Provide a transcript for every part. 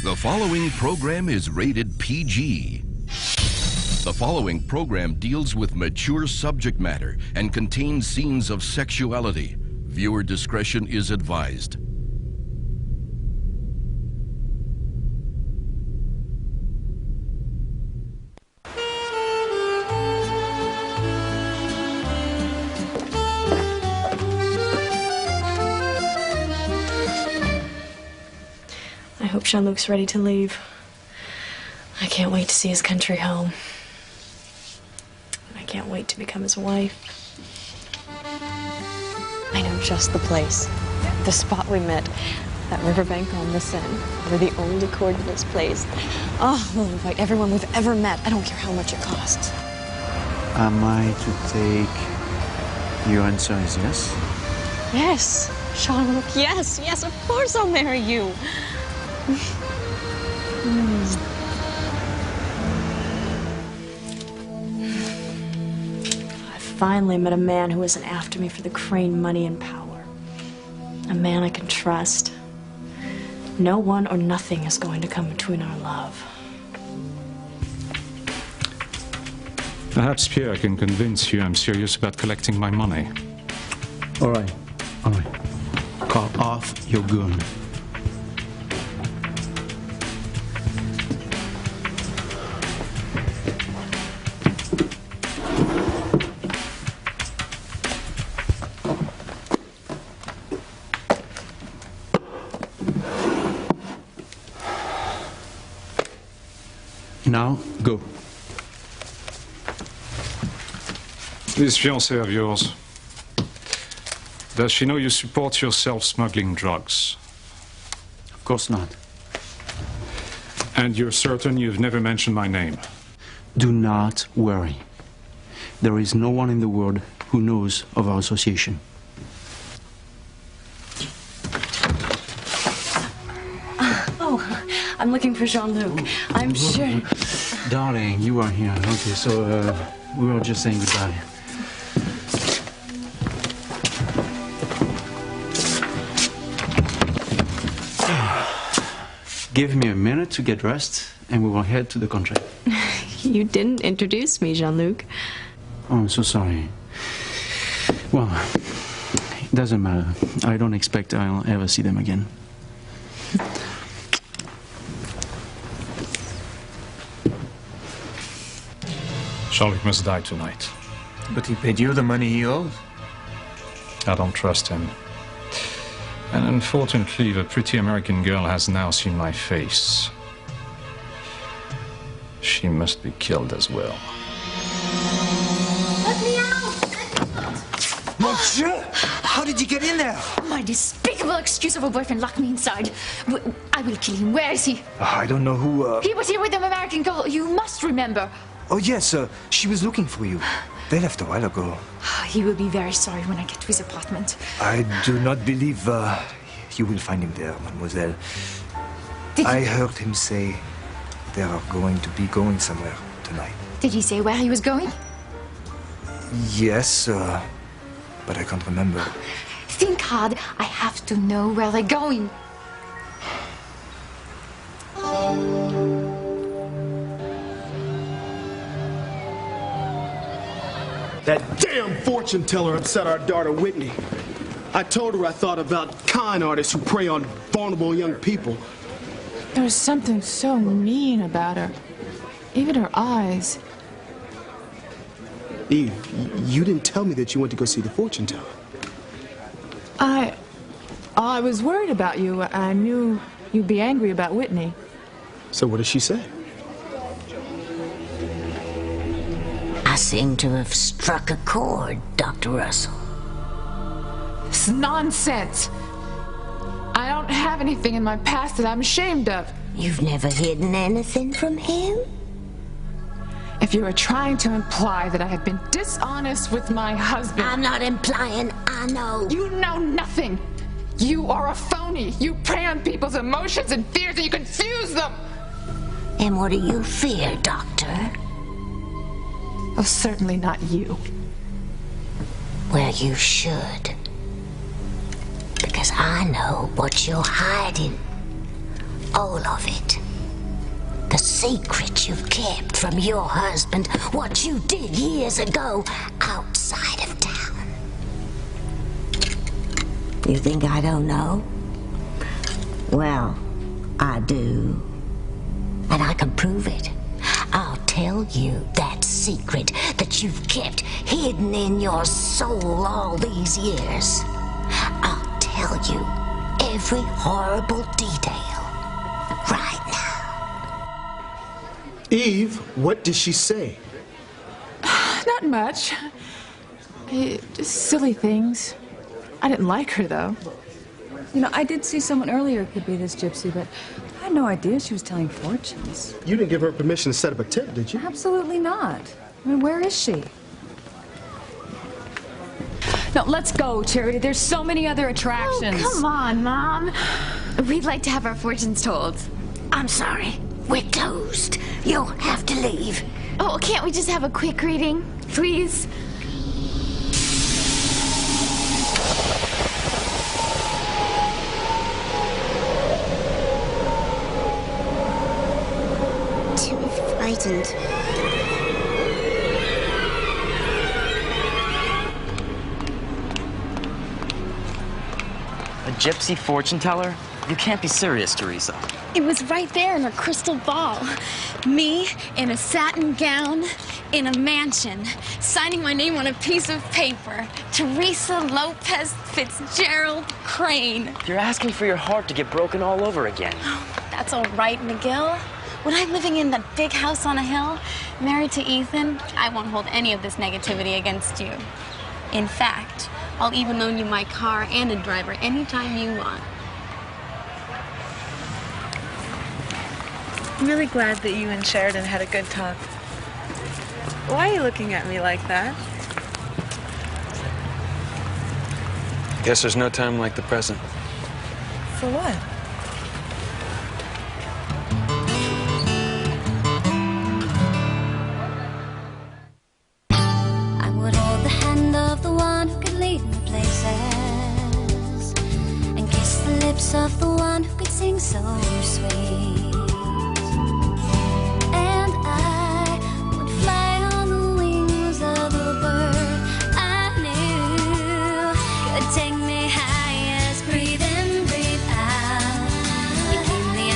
The following program is rated PG. The following program deals with mature subject matter and contains scenes of sexuality. Viewer discretion is advised. I hope Jean-Luc's ready to leave. I can't wait to see his country home. I can't wait to become his wife. I know just the place. The spot we met. That riverbank on the Seine. Where the old accordionist plays. Oh, we'll invite everyone we've ever met. I don't care how much it costs. Am I to take your answer is yes? Yes, Jean-Luc, yes. Yes, of course I'll marry you. I finally met a man who isn't after me for the Crane money and power. A man I can trust. No one or nothing is going to come between our love. Perhaps Pierre can convince you I'm serious about collecting my money. All right. Call off your gun. Now, go. This fiancée of yours, does she know you support yourself smuggling drugs? Of course not. And you're certain you've never mentioned my name? Do not worry. There is no one in the world who knows of our association. I'm looking for Jean-Luc. I'm sure. Darling, you are here. Okay, so we were just saying goodbye. Give me a minute to get dressed, and we will head to the country. You didn't introduce me, Jean-Luc. Oh, I'm so sorry. Well, it doesn't matter. I don't expect I'll ever see them again. Jean-Luc must die tonight. But he paid you the money he owes. I don't trust him. And unfortunately, the pretty American girl has now seen my face. She must be killed as well. Let me out! Monsieur! How did you get in there? My despicable excuse of a boyfriend locked me inside. I will kill him. Where is he? I don't know who, He was here with an American girl. You must remember. Oh, yes, she was looking for you. They left a while ago. He will be very sorry when I get to his apartment. I do not believe you will find him there, mademoiselle. I heard him say they are going to be going somewhere tonight. Did he say where he was going? Yes, but I can't remember. Think hard. I have to know where they're going. That damn fortune teller upset our daughter Whitney. I told her I thought about con artists who prey on vulnerable young people. There was something so mean about her. Even her eyes. Eve, you didn't tell me that you went to go see the fortune teller. I was worried about you. I knew you'd be angry about Whitney. So what did she say? I seem to have struck a chord, Dr. Russell. It's nonsense. I don't have anything in my past that I'm ashamed of. You've never hidden anything from him? If you were trying to imply that I have been dishonest with my husband... I'm not implying I know. You know nothing. You are a phony. You prey on people's emotions and fears and you confuse them. And what do you fear, Doctor? Oh, certainly not you. Well, you should. Because I know what you're hiding. All of it. The secret you've kept from your husband, what you did years ago outside of town. You think I don't know? Well, I do. And I can prove it. I'll tell you that secret that you've kept hidden in your soul all these years. I'll tell you every horrible detail right now. Eve, what did she say? Not much. Just silly things. I didn't like her, though. You know, I did see someone earlier who could be this gypsy, but I had no idea she was telling fortunes. You didn't give her permission to set up a tent, did you? Absolutely not. I mean, where is she? No, let's go, Charity. There's so many other attractions. Oh, come on, Mom. We'd like to have our fortunes told. I'm sorry. We're closed. You'll have to leave. Oh, can't we just have a quick reading, please? Too frightened. A gypsy fortune teller? You can't be serious, Teresa. It was right there in her crystal ball. Me in a satin gown, in a mansion, signing my name on a piece of paper. Teresa Lopez Fitzgerald Crane. You're asking for your heart to get broken all over again. That's all right, McGill. When I'm living in that big house on a hill, married to Ethan, I won't hold any of this negativity against you. In fact, I'll even loan you my car and a driver anytime you want. I'm really glad that you and Sheridan had a good talk. Why are you looking at me like that? Guess there's no time like the present. For what? I would hold the hand of the one who could lead me places and kiss the lips of the one who could sing so sweet. And I would fly on the wings of a bird I knew could take me higher. Breathe in, breathe out. You keep me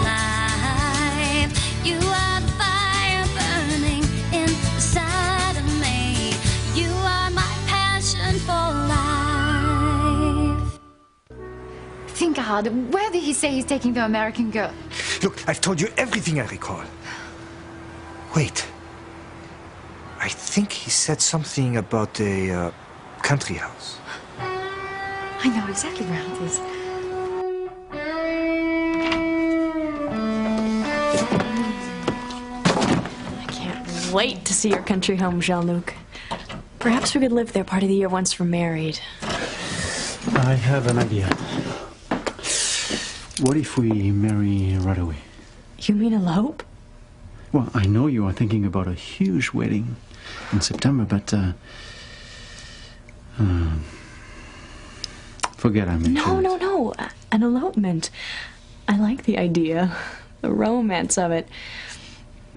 alive. You are the fire burning inside of me. You are my passion for life. Thank God. Where did he say he's taking the American girl? Look, I've told you everything I recall. Wait. I think he said something about a country house. I know exactly where it is. I can't wait to see your country home, Jean-Luc. Perhaps we could live there part of the year once we're married. I have an idea. What if we marry right away? You mean elope? Well, I know you are thinking about a huge wedding in September, but forget I mentioned it. No. An elopement. I like the idea, the romance of it.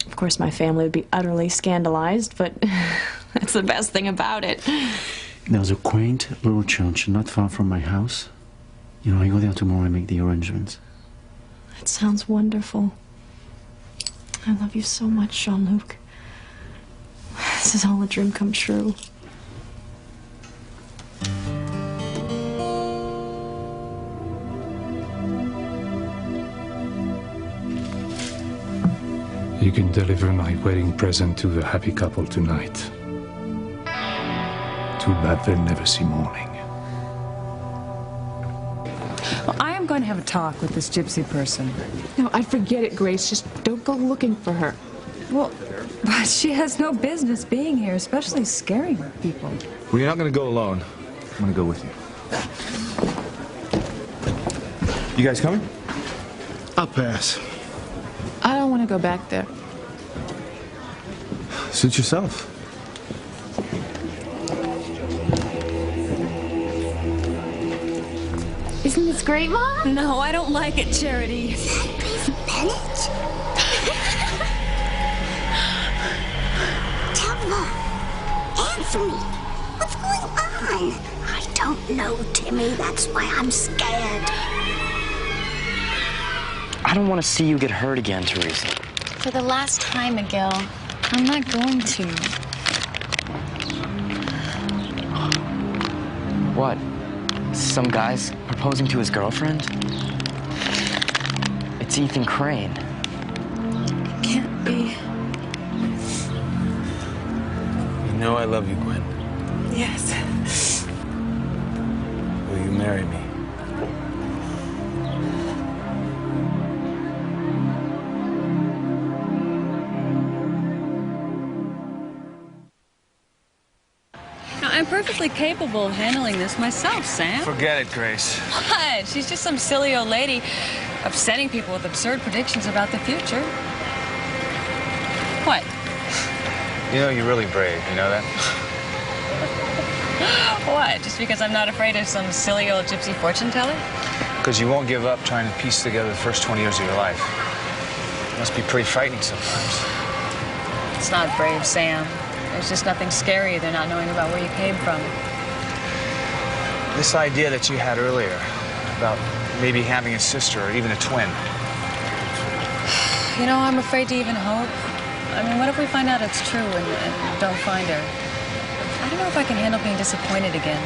Of course, my family would be utterly scandalized, but that's the best thing about it. There's a quaint little church not far from my house. You know, I go there tomorrow and make the arrangements. That sounds wonderful. I love you so much, Jean-Luc. This is all a dream come true. You can deliver my wedding present to the happy couple tonight. Too bad they'll never see morning. Well, I am going to have a talk with this gypsy person. No, I forget it, Grace. Just don't go looking for her. Well, but she has no business being here, especially scaring people. Well, you're not going to go alone. I'm going to go with you. You guys coming? I'll pass. I don't want to go back there. Suit yourself. Isn't this great, Mom? No, I don't like it, Charity. Bennett? Thelma! Anthony! What's going on? I don't know, Timmy. That's why I'm scared. I don't want to see you get hurt again, Teresa. For the last time, Miguel, I'm not going to. What? Some guy's proposing to his girlfriend? It's Ethan Crane. It can't be. You know I love you, Gwen. Yes. Will you marry me? I'm perfectly capable of handling this myself, Sam. Forget it, Grace. What? She's just some silly old lady upsetting people with absurd predictions about the future. What? You know, you're really brave, you know that? What? Just because I'm not afraid of some silly old gypsy fortune teller? Because you won't give up trying to piece together the first 20 years of your life. It must be pretty frightening sometimes. It's not brave, Sam. There's just nothing scarier than not knowing about where you came from. This idea that you had earlier about maybe having a sister or even a twin. You know, I'm afraid to even hope. I mean, what if we find out it's true and don't find her? I don't know if I can handle being disappointed again.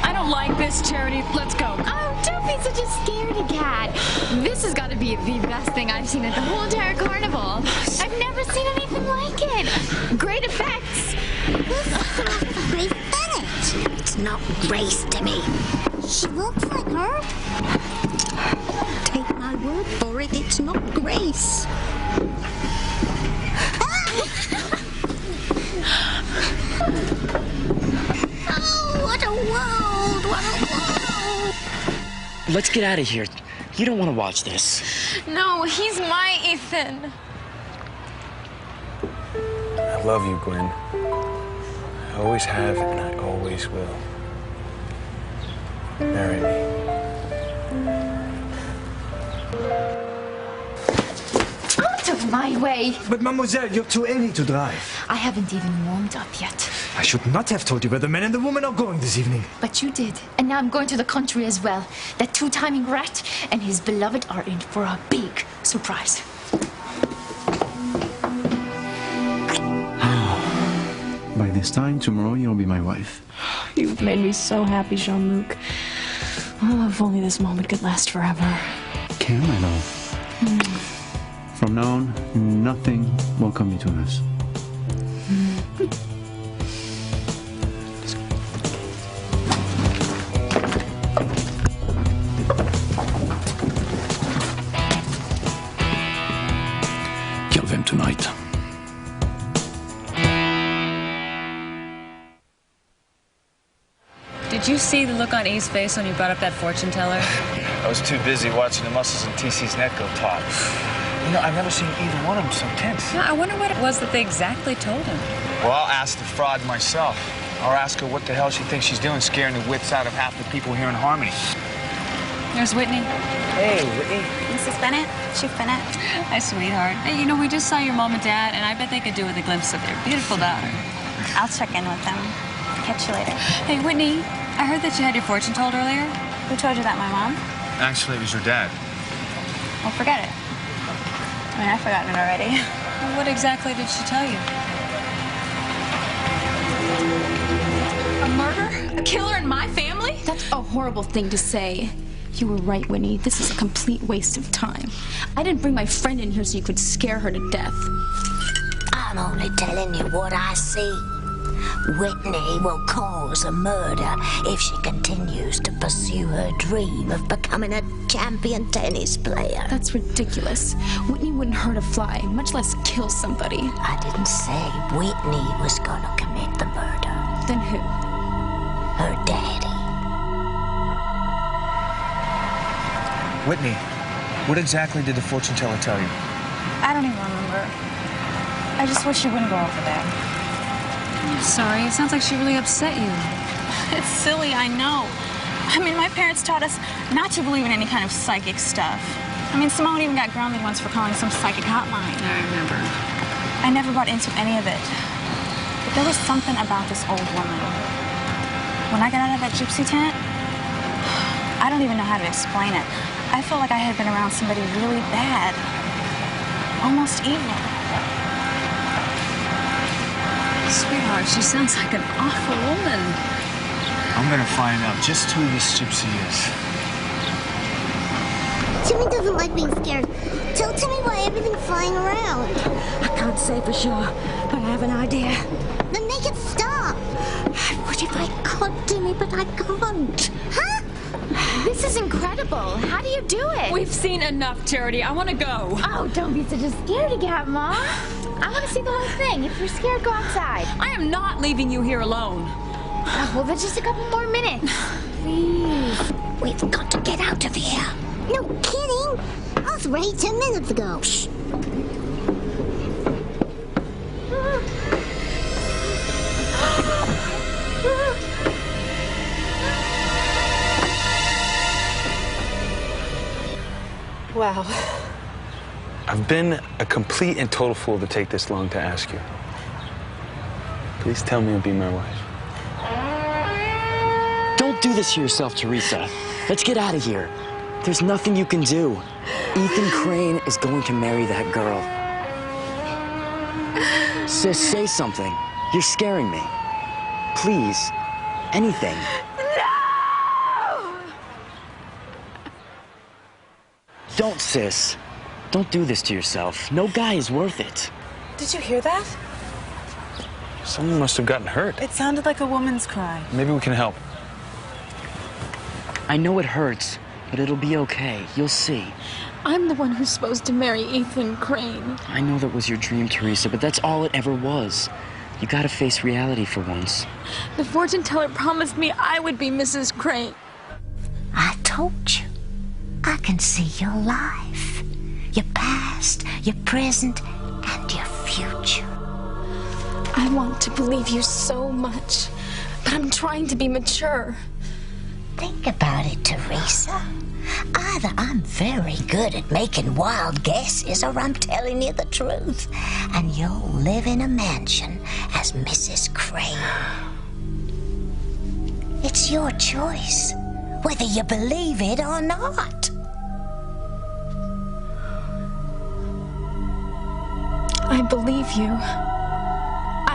I don't like this, Charity. Let's go. Oh, don't be such a scaredy cat. This has got to be the best thing I've seen at the whole entire carnival. I've never seen anything like it. Great effects. Grace Bennett. It's not Grace, Timmy. She looks like her. Take my word for it, it's not Grace. Oh, what a world! What a world! Let's get out of here. You don't want to watch this. No, he's my Ethan. I love you, Gwen. I always have and I always will. Marry me. Out of my way. But mademoiselle, you're too early to drive. I haven't even warmed up yet. I should not have told you where the man and the woman are going this evening. But you did. And now I'm going to the country as well. That two-timing rat and his beloved are in for a big surprise. By this time tomorrow, you'll be my wife. You've made me so happy, Jean-Luc. Oh, if only this moment could last forever. Can I know? From now on, nothing will come between us. Kill them tonight. Did you see the look on E's face when you brought up that fortune teller? I was too busy watching the muscles in TC's neck go taut. You know, I've never seen either one of them so tense. Yeah, I wonder what it was that they exactly told him. Well, I'll ask the fraud myself. I'll ask her what the hell she thinks she's doing, scaring the wits out of half the people here in Harmony. There's Whitney. Hey, Whitney. Mrs. Bennett? Chief Bennett? Hi, sweetheart. Hey, you know, we just saw your mom and dad, and I bet they could do with a glimpse of their beautiful daughter. I'll check in with them. Catch you later. Hey, Whitney, I heard that you had your fortune told earlier. Who told you that, my mom? Actually, it was your dad. Well, forget it. I mean, I've forgotten it already. Well, what exactly did she tell you? A murder? A killer in my family? That's a horrible thing to say. You were right, Winnie. This is a complete waste of time. I didn't bring my friend in here so you could scare her to death. I'm only telling you what I see. Whitney will cause a murder if she continues to pursue her dream of becoming a champion tennis player. That's ridiculous. Whitney wouldn't hurt a fly, much less kill somebody. I didn't say Whitney was gonna commit the murder. Then who? Her daddy. Whitney, what exactly did the fortune teller tell you? I don't even remember. I just wish you wouldn't go over there. I'm sorry. It sounds like she really upset you. It's silly, I know. I mean, my parents taught us not to believe in any kind of psychic stuff. I mean, Simone even got grounded once for calling some psychic hotline. I remember. I never bought into any of it. But there was something about this old woman. When I got out of that gypsy tent, I don't even know how to explain it. I felt like I had been around somebody really bad. Almost evil. Sweetheart, she sounds like an awful woman. I'm gonna find out just who this gypsy is. Timmy doesn't like being scared. Tell Timmy why everything's flying around. I can't say for sure, but I have an idea. Then make it stop. What if I could, Timmy, but I can't? Huh? This is incredible. How do you do it? We've seen enough, Charity. I want to go. Oh, don't be such a scaredy cat, Mom. I want to see the whole thing. If you're scared, go outside. I am not leaving you here alone. Oh, well, then just a couple more minutes. Please. We've got to get out of here. No kidding. I was ready 10 minutes ago. Shh. Wow. I've been a complete and total fool to take this long to ask you. Please tell me you'll be my wife. Don't do this to yourself, Teresa. Let's get out of here. There's nothing you can do. Ethan Crane is going to marry that girl. Sis, say something. You're scaring me. Please. Anything. Don't, sis. Don't do this to yourself. No guy is worth it. Did you hear that? Someone must have gotten hurt. It sounded like a woman's cry. Maybe we can help. I know it hurts, but it'll be okay. You'll see. I'm the one who's supposed to marry Ethan Crane. I know that was your dream, Teresa, but that's all it ever was. You gotta face reality for once. The fortune teller promised me I would be Mrs. Crane. I told you. I can see your life. Your past, your present, and your future. I want to believe you so much, but I'm trying to be mature. Think about it, Teresa. Either I'm very good at making wild guesses or I'm telling you the truth. And you'll live in a mansion as Mrs. Crane. It's your choice, whether you believe it or not. I believe you.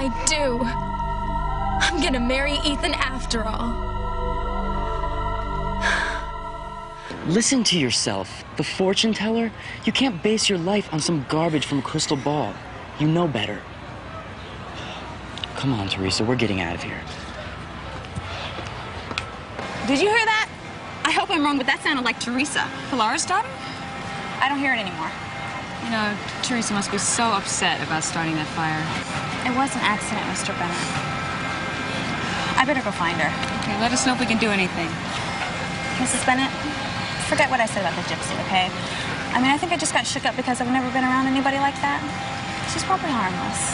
I do. I'm gonna marry Ethan after all. Listen to yourself. The fortune teller? You can't base your life on some garbage from a crystal ball. You know better. Come on, Teresa, we're getting out of here. Did you hear that? I hope I'm wrong, but that sounded like Teresa. Pilara's daughter? I don't hear it anymore. You know, Teresa must be so upset about starting that fire. It was an accident, Mr. Bennett. I better go find her. Okay, let us know if we can do anything. Mrs. Bennett, forget what I said about the gypsy, okay? I mean, I think I just got shook up because I've never been around anybody like that. She's probably harmless.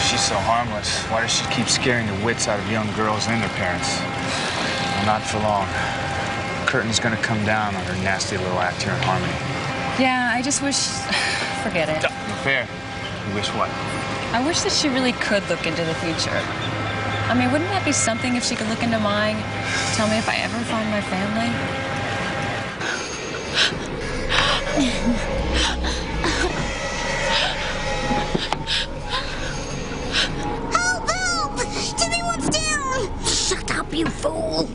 She's so harmless. Why does she keep scaring the wits out of young girls and their parents? Well, not for long. Curtain's gonna come down on her nasty little act here in Harmony. Yeah, I just wish... Forget it. Fair. You wish what? I wish that she really could look into the future. I mean, wouldn't that be something if she could look into mine? Tell me if I ever find my family? Help! Help! Timmy wants down! Shut up, you fool!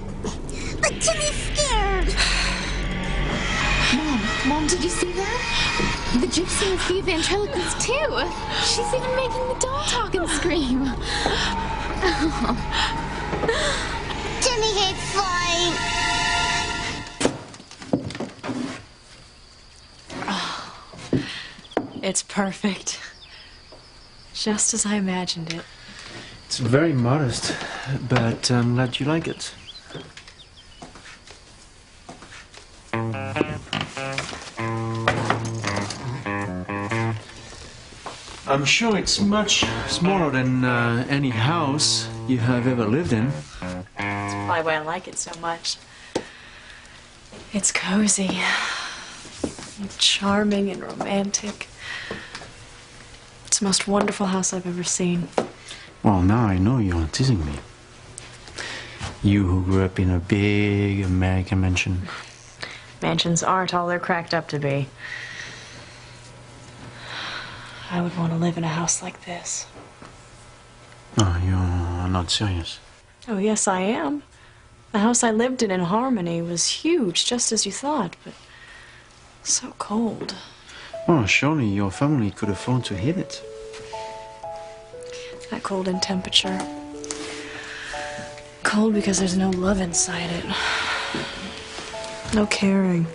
But Timmy's scared. Mom, did you see that? The gypsy is the ventriloquist, too. She's even making the doll talk and scream. Timmy hates flying. Oh, it's perfect. Just as I imagined it. It's very modest, but I'm glad you like it. I'm sure it's much smaller than any house you have ever lived in. That's probably why I like it so much. It's cozy, charming and romantic. It's the most wonderful house I've ever seen. Well, now I know you're teasing me. You who grew up in a big American mansion. Mansions aren't all they're cracked up to be. I would want to live in a house like this. Oh, you're not serious. Oh, yes, I am. The house I lived in Harmony was huge, just as you thought, but so cold. Well, surely your family could afford to heat it. That cold in temperature. Cold because there's no love inside it. No caring.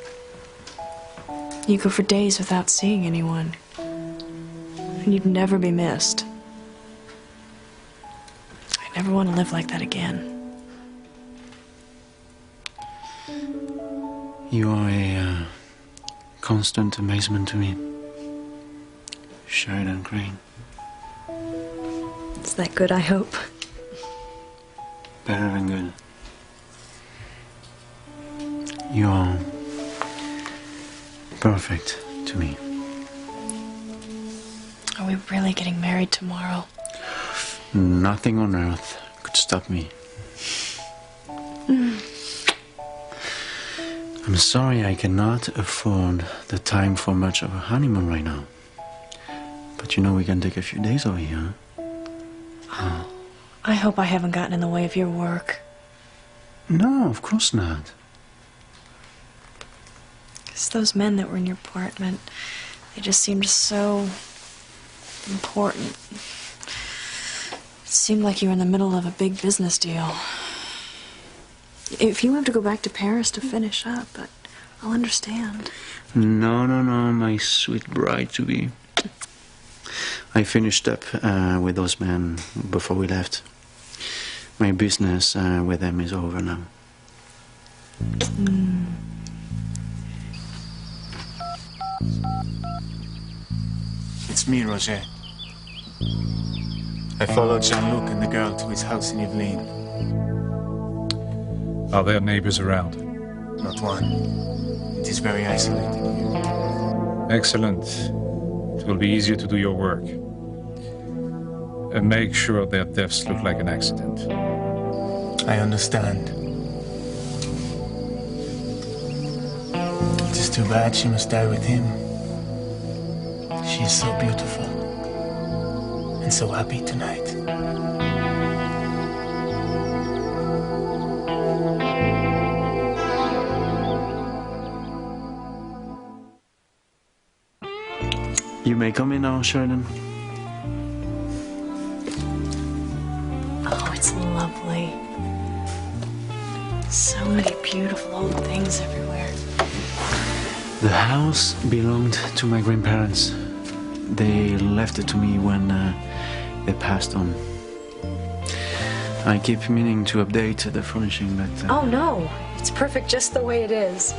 You go for days without seeing anyone. And you'd never be missed. I never want to live like that again. You are a constant amazement to me, Sheridan Crane. Is that good, I hope? Better than good. You are perfect to me. Are we really getting married tomorrow? Nothing on earth could stop me. I'm sorry I cannot afford the time for much of a honeymoon right now. But you know we can take a few days over here. I hope I haven't gotten in the way of your work. No, of course not. Because those men that were in your apartment, they just seemed so important. It seemed like you were in the middle of a big business deal. If you have to go back to Paris to finish up, I'll understand. No, my sweet bride-to-be. I finished up with those men before we left. My business with them is over now. It's me, Roger. I followed Jean-Luc and the girl to his house in Yvelines. Are there neighbors around? Not one. It is very isolated here. Excellent. It will be easier to do your work. And make sure their deaths look like an accident. I understand. It is too bad she must die with him. She is so beautiful. And so happy tonight. You may come in now, Sheridan. Oh, it's lovely. So many beautiful old things everywhere. The house belonged to my grandparents. They left it to me when they passed on. I keep meaning to update the furnishing, but... Oh, no. It's perfect just the way it is.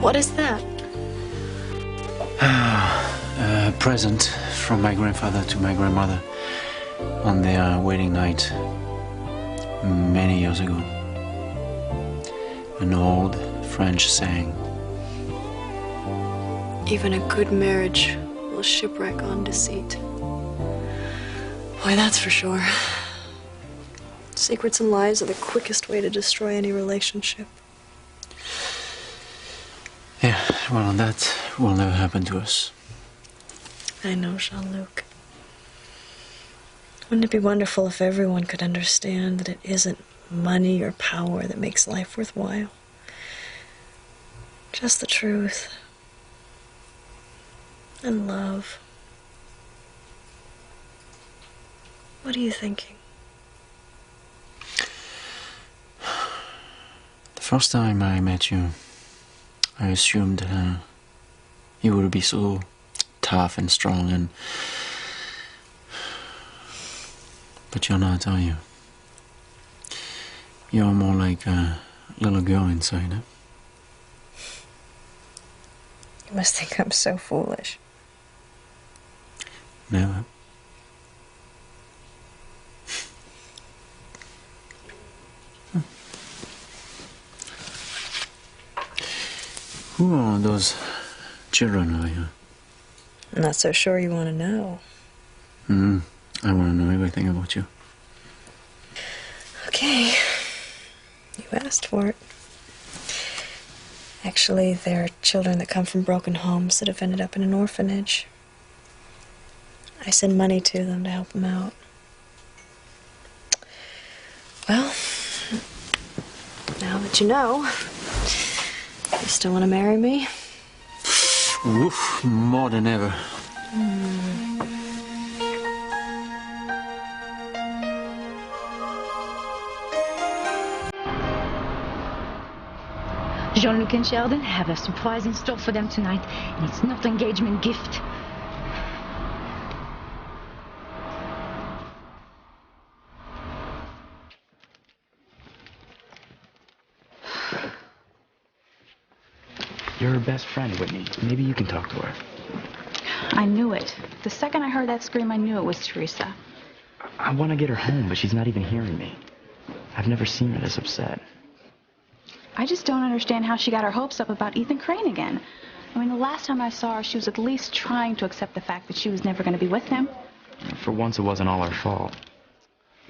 What is that? A present from my grandfather to my grandmother on their wedding night many years ago. An old French saying. Even a good marriage will shipwreck on deceit. Boy, that's for sure. Secrets and lies are the quickest way to destroy any relationship. Yeah, well, that will never happen to us. I know, Jean-Luc. Wouldn't it be wonderful if everyone could understand that it isn't money or power that makes life worthwhile? Just the truth. And love. What are you thinking? The first time I met you, I assumed you would be so tough and strong, but you're not, are you? You're more like a little girl inside, huh? You must think I'm so foolish. Never. Who are those children over here? I'm not so sure you want to know. I want to know everything about you. Okay. You asked for it. Actually, they're children that come from broken homes that have ended up in an orphanage. I send money to them to help them out. Well, now that you know, you still want to marry me? Woof, more than ever. Jean-Luc and Sheldon have a surprise in store for them tonight, and it's not an engagement gift. You're her best friend, Whitney. Maybe you can talk to her. I knew it. The second I heard that scream, I knew it was Teresa. I want to get her home, but she's not even hearing me. I've never seen her this upset. I just don't understand how she got her hopes up about Ethan Crane again. I mean, the last time I saw her, she was at least trying to accept the fact that she was never going to be with him. For once, it wasn't all her fault.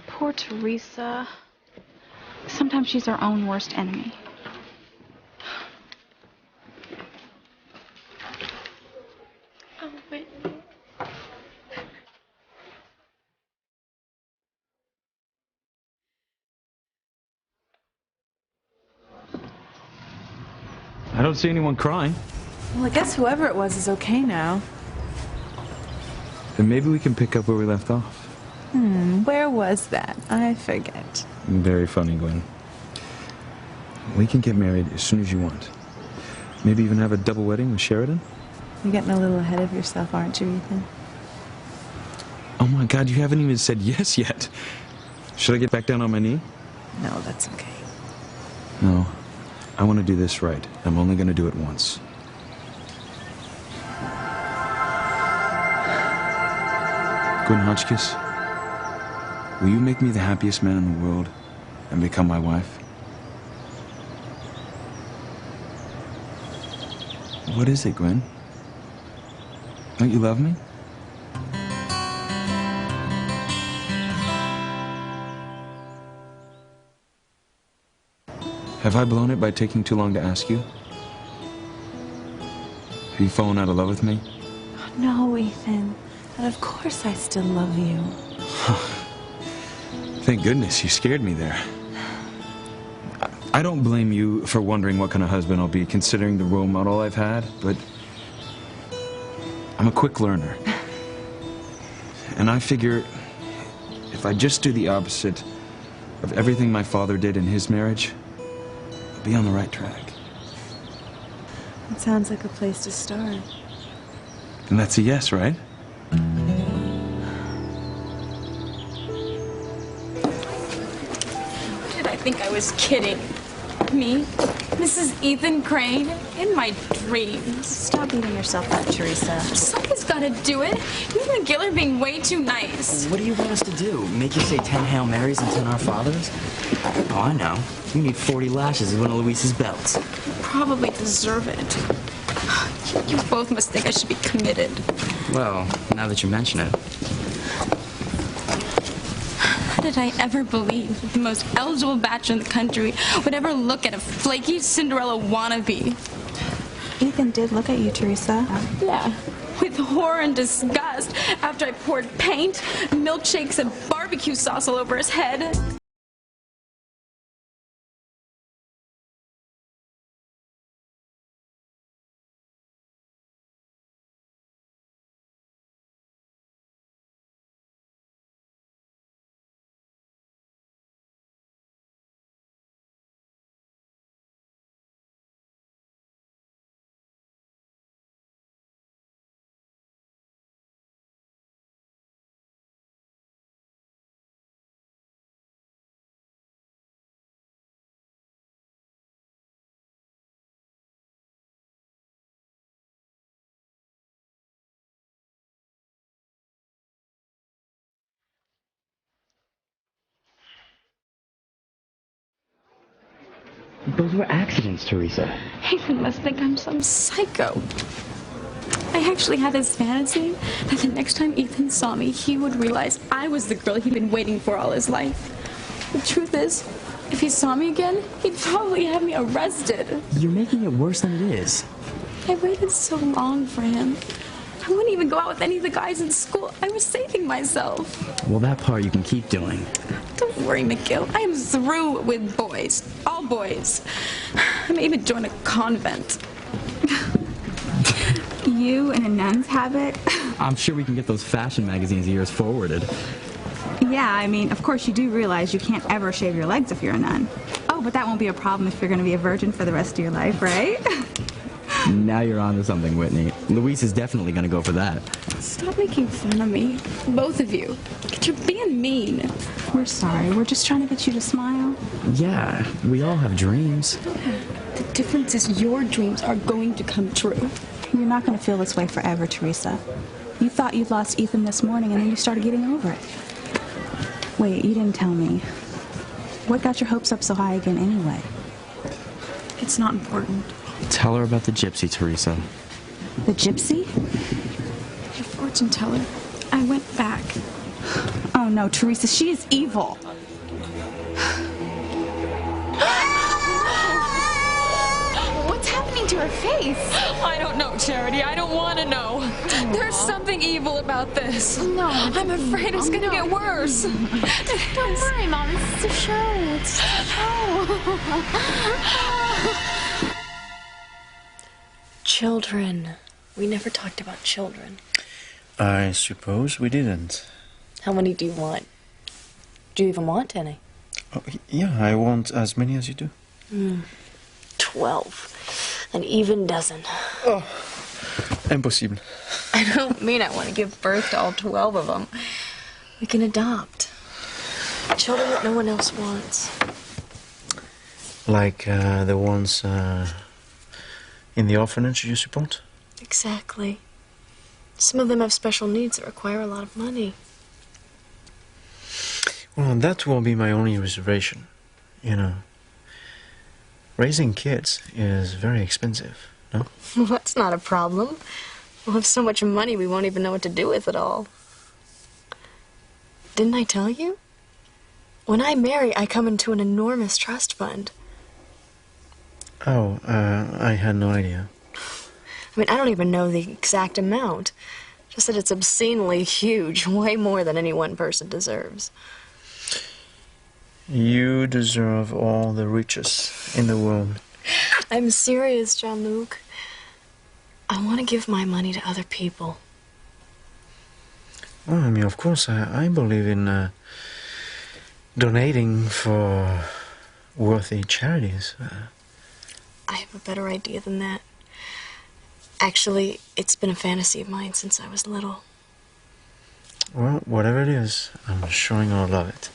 Poor Teresa. Sometimes she's her own worst enemy. Oh, Whitney. I don't see anyone crying. Well, I guess whoever it was is okay now. Then maybe we can pick up where we left off. Where was that? I forget. Very funny, Gwen. We can get married as soon as you want. Maybe even have a double wedding with Sheridan? You're getting a little ahead of yourself, aren't you, Ethan? Oh my God, you haven't even said yes yet. Should I get back down on my knee? No, that's okay. No. I want to do this right. I'm only going to do it once. Gwen Hotchkiss, will you make me the happiest man in the world and become my wife? What is it, Gwen? Don't you love me? Have I blown it by taking too long to ask you? Have you fallen out of love with me? No, Ethan. And of course I still love you. Thank goodness, you scared me there. I don't blame you for wondering what kind of husband I'll be, considering the role model I've had, but I'm a quick learner. And I figure if I just do the opposite of everything my father did in his marriage, I'll be on the right track. It sounds like a place to start. And that's a yes, right? Did I think I was kidding? Me? Mrs. Ethan Crane? In my dreams. Stop beating yourself up, Teresa. Somebody's gotta do it. You and Gil are being way too nice. What do you want us to do? Make you say 10 Hail Marys and 10 Our Fathers? Oh, I know. You need 40 lashes as one of Luis's belts. Probably deserve it. You both must think I should be committed. Well, now that you mention it. How did I ever believe that the most eligible bachelor in the country would ever look at a flaky Cinderella wannabe? Ethan did look at you, Teresa. Yeah, with horror and disgust after I poured paint, milkshakes, and barbecue sauce all over his head. Those were accidents, Teresa. Ethan must think I'm some psycho. I actually had this fantasy that the next time Ethan saw me, he would realize I was the girl he'd been waiting for all his life. The truth is, if he saw me again, he'd probably have me arrested. You're making it worse than it is. I waited so long for him. I wouldn't even go out with any of the guys in school. I was saving myself. Well, that part you can keep doing. Don't worry, McGill. I am through with boys. All boys. I may even join a convent. You in a nun's habit? I'm sure we can get those fashion magazines of yours forwarded. Yeah, I mean, of course you do realize you can't ever shave your legs if you're a nun. Oh, but that won't be a problem if you're going to be a virgin for the rest of your life, right? Now you're on to something, Whitney. Luis is definitely going to go for that. Stop making fun of me. Both of you. You're being mean. We're sorry. We're just trying to get you to smile. Yeah, we all have dreams. The difference is your dreams are going to come true. You're not going to feel this way forever, Teresa. You thought you'd lost Ethan this morning, and then you started getting over it. Wait, you didn't tell me. What got your hopes up so high again anyway? It's not important. Tell her about the gypsy, Teresa. The gypsy? The fortune teller. I went back. Oh no, Teresa, she is evil. What's happening to her face? I don't know, Charity. I don't want to know. There's something evil about this. No. I'm afraid it's going to get worse. Don't worry, Mom. This is a show. It's a show. Children. We never talked about children. I suppose we didn't. How many do you want? Do you even want any? Oh, yeah, I want as many as you do. 12. An even dozen. Oh, impossible. I don't mean I want to give birth to all 12 of them. We can adopt. Children that no one else wants. Like the ones in the orphanage you support? Exactly. Some of them have special needs that require a lot of money. Well, that will be my only reservation. You know, raising kids is very expensive, no? Well, that's not a problem. We'll have so much money we won't even know what to do with it all. Didn't I tell you? When I marry, I come into an enormous trust fund. Oh, I had no idea. I mean, I don't even know the exact amount. Just that it's obscenely huge, way more than any one person deserves. You deserve all the riches in the world. I'm serious, Jean-Luc. I want to give my money to other people. Well, I mean, of course, I believe in donating for worthy charities. I have a better idea than that. Actually, it's been a fantasy of mine since I was little. Well, whatever it is, I'm sure you'll love it.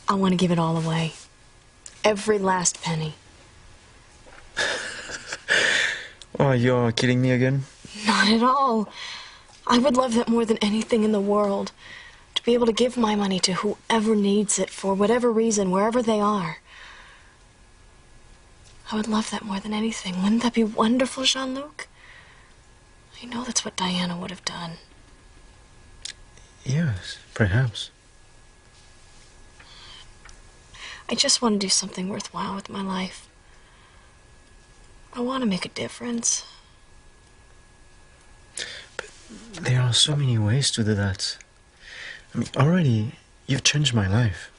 I want to give it all away. Every last penny. Oh, you're kidding me again? Not at all. I would love that more than anything in the world. To be able to give my money to whoever needs it for whatever reason, wherever they are. I would love that more than anything. Wouldn't that be wonderful, Jean-Luc? I know that's what Diana would have done. Yes, perhaps. I just want to do something worthwhile with my life. I want to make a difference. But there are so many ways to do that. I mean, already you've changed my life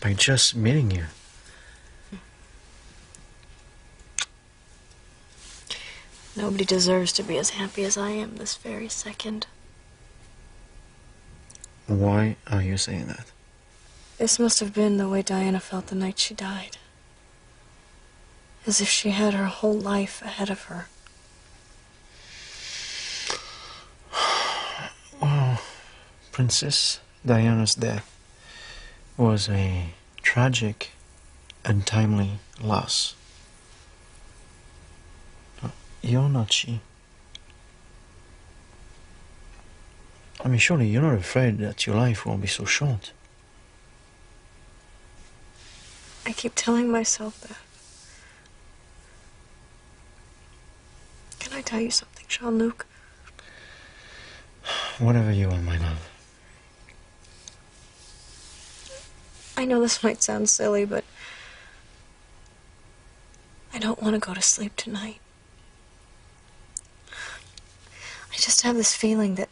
by just meeting you. Nobody deserves to be as happy as I am this very second. Why are you saying that? This must have been the way Diana felt the night she died. As if she had her whole life ahead of her. Well, Princess Diana's death was a tragic and timely loss. You're not she. I mean, surely you're not afraid that your life won't be so short. I keep telling myself that. Can I tell you something, Jean-Luc? Whatever you want, my love. I know this might sound silly, but I don't want to go to sleep tonight. I just have this feeling that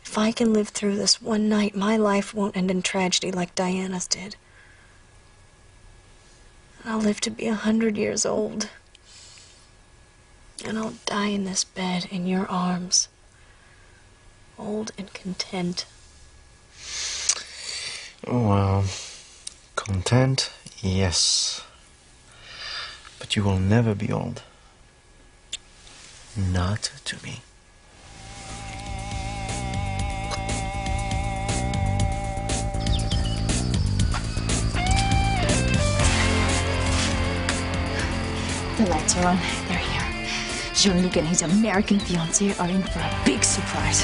if I can live through this one night, my life won't end in tragedy like Diana's did. And I'll live to be 100 years old. And I'll die in this bed in your arms, old and content. Well, content, yes. But you will never be old. Not to me. The lights are on. They're here. Jean-Luc and his American fiancée are in for a big surprise.